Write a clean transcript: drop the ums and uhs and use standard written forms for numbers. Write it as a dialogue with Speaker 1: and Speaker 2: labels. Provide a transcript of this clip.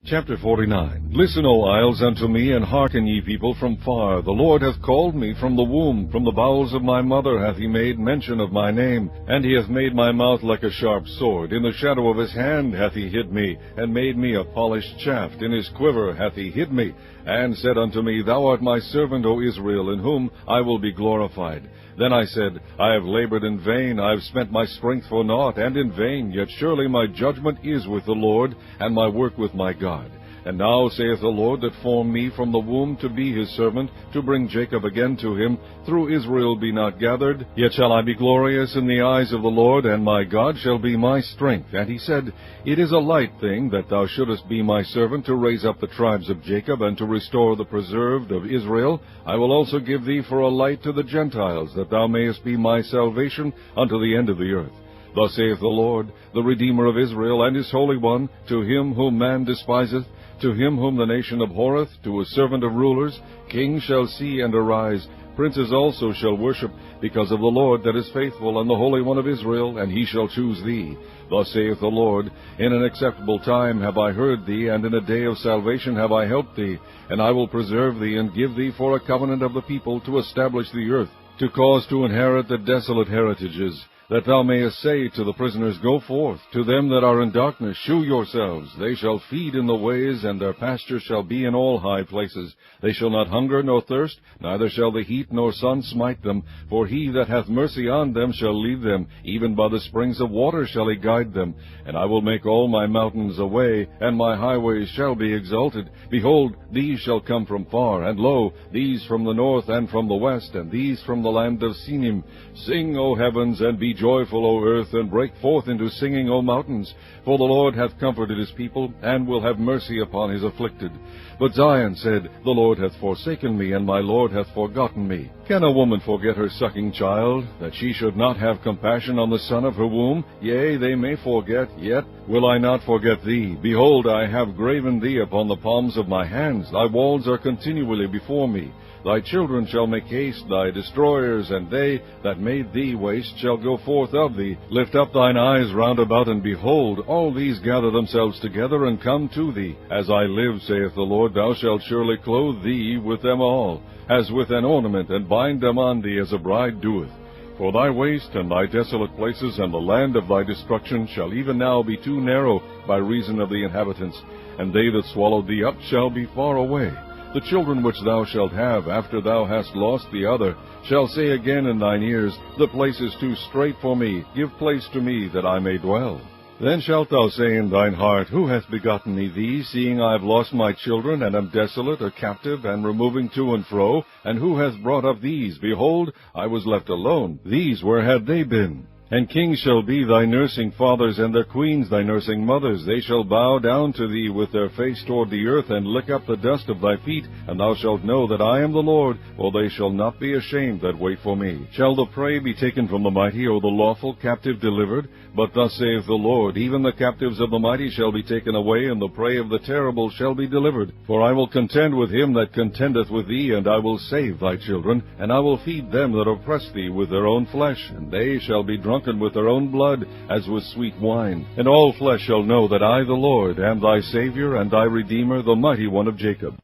Speaker 1: Chapter 49. Listen, O isles, unto me, and hearken, ye people from far. The Lord hath called me from the womb, from the bowels of my mother hath he made mention of my name. And he hath made my mouth like a sharp sword. In the shadow of his hand hath he hid me, and made me a polished shaft. In his quiver hath he hid me, and said unto me, Thou art my servant, O Israel, in whom I will be glorified. Then I said, I have labored in vain, I have spent my strength for naught, and in vain. Yet surely my judgment is with the Lord, and my work with my God. And now saith the Lord that formed me from the womb to be his servant, to bring Jacob again to him, through Israel be not gathered. Yet shall I be glorious in the eyes of the Lord, and my God shall be my strength. And he said, It is a light thing that thou shouldest be my servant, to raise up the tribes of Jacob, and to restore the preserved of Israel. I will also give thee for a light to the Gentiles, that thou mayest be my salvation unto the end of the earth. Thus saith the Lord, the Redeemer of Israel, and his Holy One, to him whom man despiseth, to him whom the nation abhorreth, to a servant of rulers, kings shall see and arise, princes also shall worship, because of the Lord that is faithful, and the Holy One of Israel, and he shall choose thee. Thus saith the Lord, In an acceptable time have I heard thee, and in a day of salvation have I helped thee. And I will preserve thee, and give thee for a covenant of the people, to establish the earth, to cause to inherit the desolate heritages, that thou mayest say to the prisoners, Go forth. To them that are in darkness, shew yourselves. They shall feed in the ways, and their pasture shall be in all high places. They shall not hunger nor thirst, neither shall the heat nor sun smite them. For he that hath mercy on them shall lead them, even by the springs of water shall he guide them. And I will make all my mountains a way, and my highways shall be exalted. Behold, these shall come from far, and lo, these from the north and from the west, and these from the land of Sinim. Sing, O heavens, and be joyful, O earth, and break forth into singing, O mountains. For the Lord hath comforted his people, and will have mercy upon his afflicted. But Zion said, The Lord hath forsaken me, and my Lord hath forgotten me. Can a woman forget her sucking child, that she should not have compassion on the son of her womb? Yea, they may forget, yet will I not forget thee. Behold, I have graven thee upon the palms of my hands. Thy walls are continually before me. Thy children shall make haste, thy destroyers, and they that made thee waste shall go forth of thee. Lift up thine eyes round about, and behold, all these gather themselves together, and come to thee. As I live, saith the Lord, thou shalt surely clothe thee with them all, as with an ornament, and bind them on thee as a bride doeth. For thy waste and thy desolate places and the land of thy destruction shall even now be too narrow by reason of the inhabitants, and they that swallowed thee up shall be far away. The children which thou shalt have after thou hast lost the other shall say again in thine ears, The place is too strait for me, give place to me that I may dwell. Then shalt thou say in thine heart, Who hath begotten me these, seeing I have lost my children, and am desolate, a captive, and removing to and fro? And who hath brought up these? Behold, I was left alone. These, where had they been? And kings shall be thy nursing fathers, and their queens thy nursing mothers. They shall bow down to thee with their face toward the earth, and lick up the dust of thy feet. And thou shalt know that I am the Lord, for they shall not be ashamed that wait for me. Shall the prey be taken from the mighty, or the lawful captive delivered? But thus saith the Lord, Even the captives of the mighty shall be taken away, and the prey of the terrible shall be delivered. For I will contend with him that contendeth with thee, and I will save thy children. And I will feed them that oppress thee with their own flesh, and they shall be drunken with their own blood, as with sweet wine. And all flesh shall know that I, the Lord, am thy Savior, and thy Redeemer, the Mighty One of Jacob.